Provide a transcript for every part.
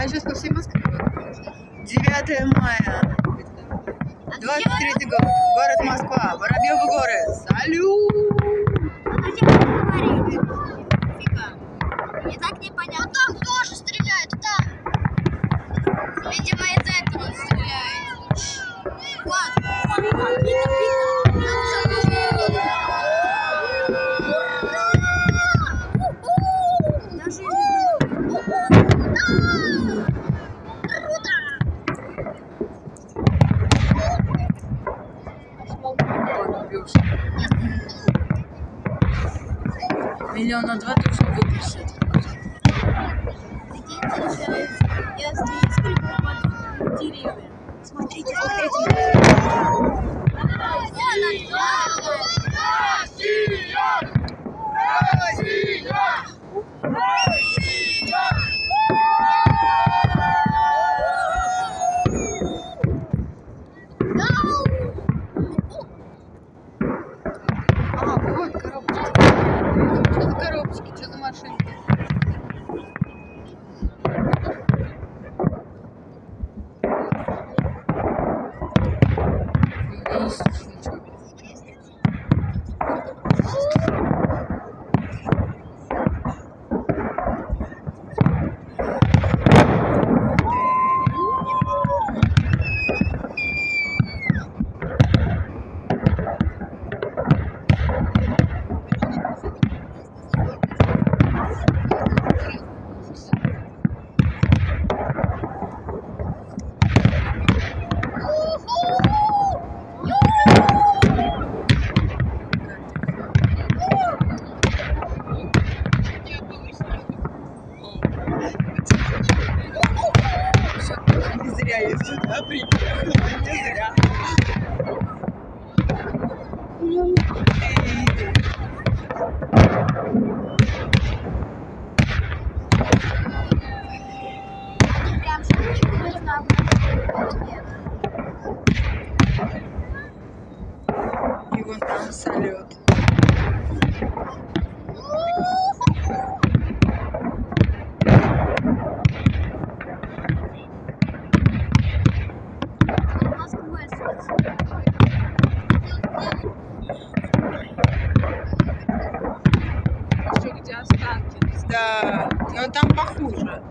А сейчас по всей Москве. 9 мая. 23 год. Город Москва. Воробьевы горы. Салют! Мне так непонятно. Ну, там тоже стреляют, там. Видимо, из-за этого стреляют. Вот, видно. Миллиона два точно выпустят. Если искры попадут в деревья. Смотрите. Ага, вот коробочки. Что за коробочки, что за машинки? Не зря я сюда приехала, не зря. И вон там салют. Еще где останки. Да, но там похуже.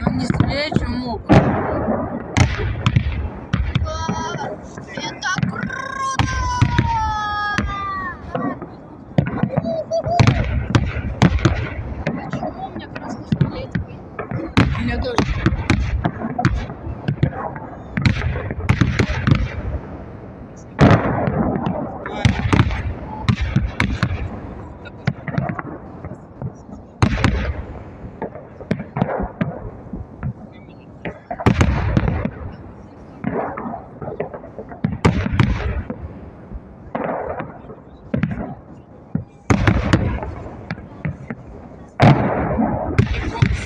Но не стреляют, чем могут. Это круто! Почему у меня красный фиолетовый? У меня тоже.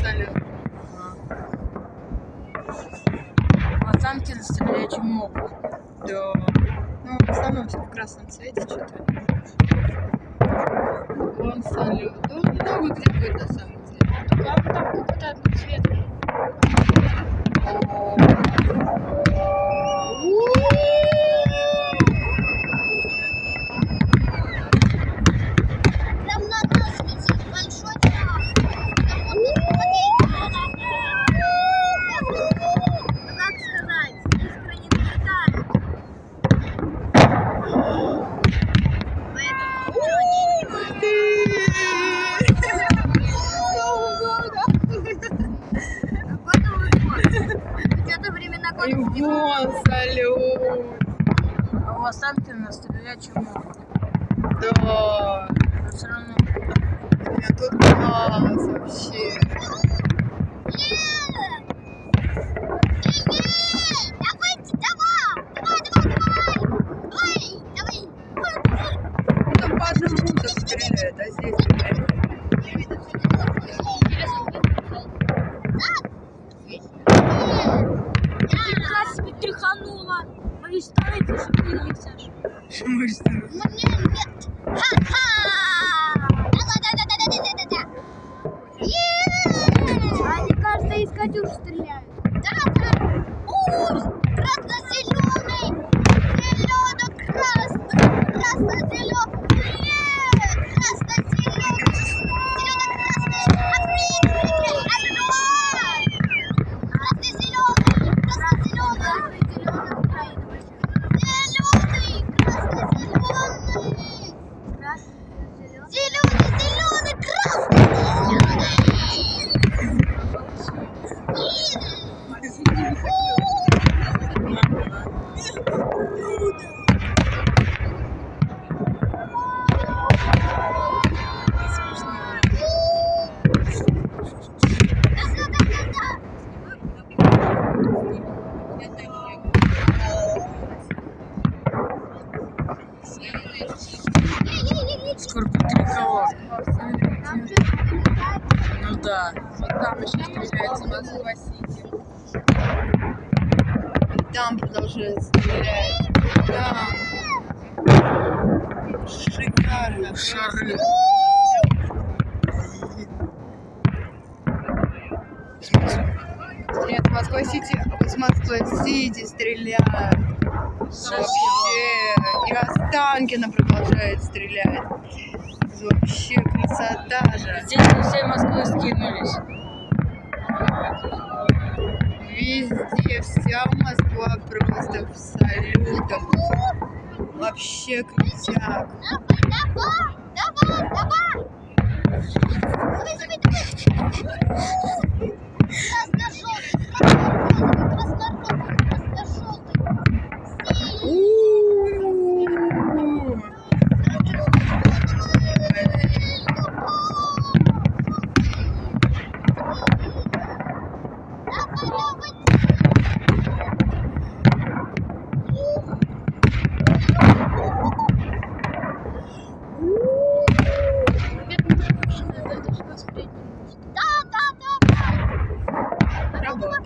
Салют. Останки стрелять могут. Да. Ну, в основном все в красном цвете что-то. Вон салют. Да, много где будет на самом деле. Как там какой-то одноцветный? Там надо светить большой флаг. Ну как сказать, искры не долетают. Поэтому ничего не где-то времена года. И вон салют. А у Останкина стрелять чем могут. Да. Но все равно. Тут класс вообще. Там по одному так стреляет, а здесь стреляет. Фига себе тряханула. Боюсь, ставите, чтобы ты не взяшь. Почему что? Мне нет. Ха-ха! Да-да-да-да-да-да-да-да. туда. Вот там еще стреляется Москва-Сити. Там продолжает стрелять. Там. Шикарно. Шары. Нет, Москва-Сити. Вот с Москва-Сити стреляют. Вообще. И Останкино продолжает стрелять. Вообще красота же. Здесь мы всей Москвы скинулись. Везде вся Москва просто в салютах. Вообще крутяк. Давай!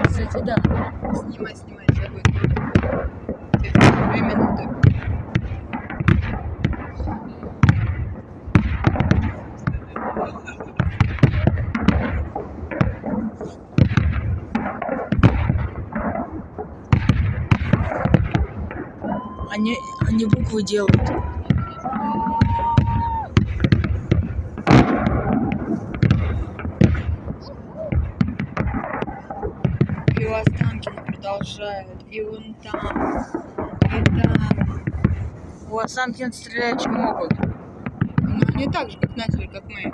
Кстати, да. Снимай, сейчас будет. 2 минуты. Они буквы делают. И у Останкино продолжают. И вон там. И там. У Останкино стрелять чем могут. Но они так же, как начали, как мы.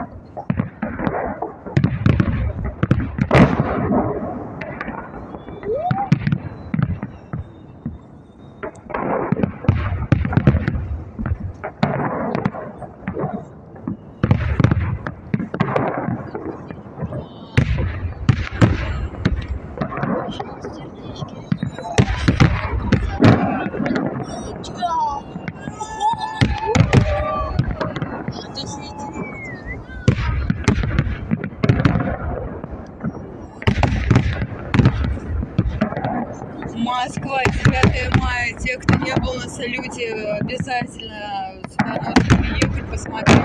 Москва, 9 мая. Те, кто не был на салюте, обязательно сюда нужно приехать, посмотреть.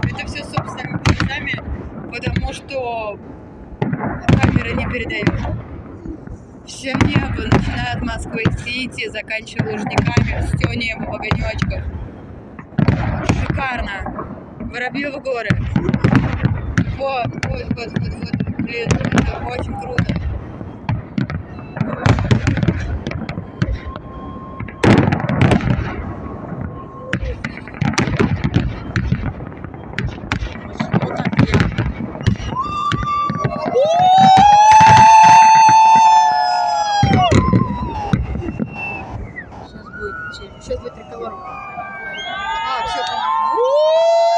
Это все собственными глазами, потому что камера не передает. Все небо, начиная от Москвы-Сити, заканчивая Лужниками, все небо в огонечках. Шикарно. Воробьевы горы. Вот. Блин, это очень круто. Сейчас будет Триколор. Все, по-моему.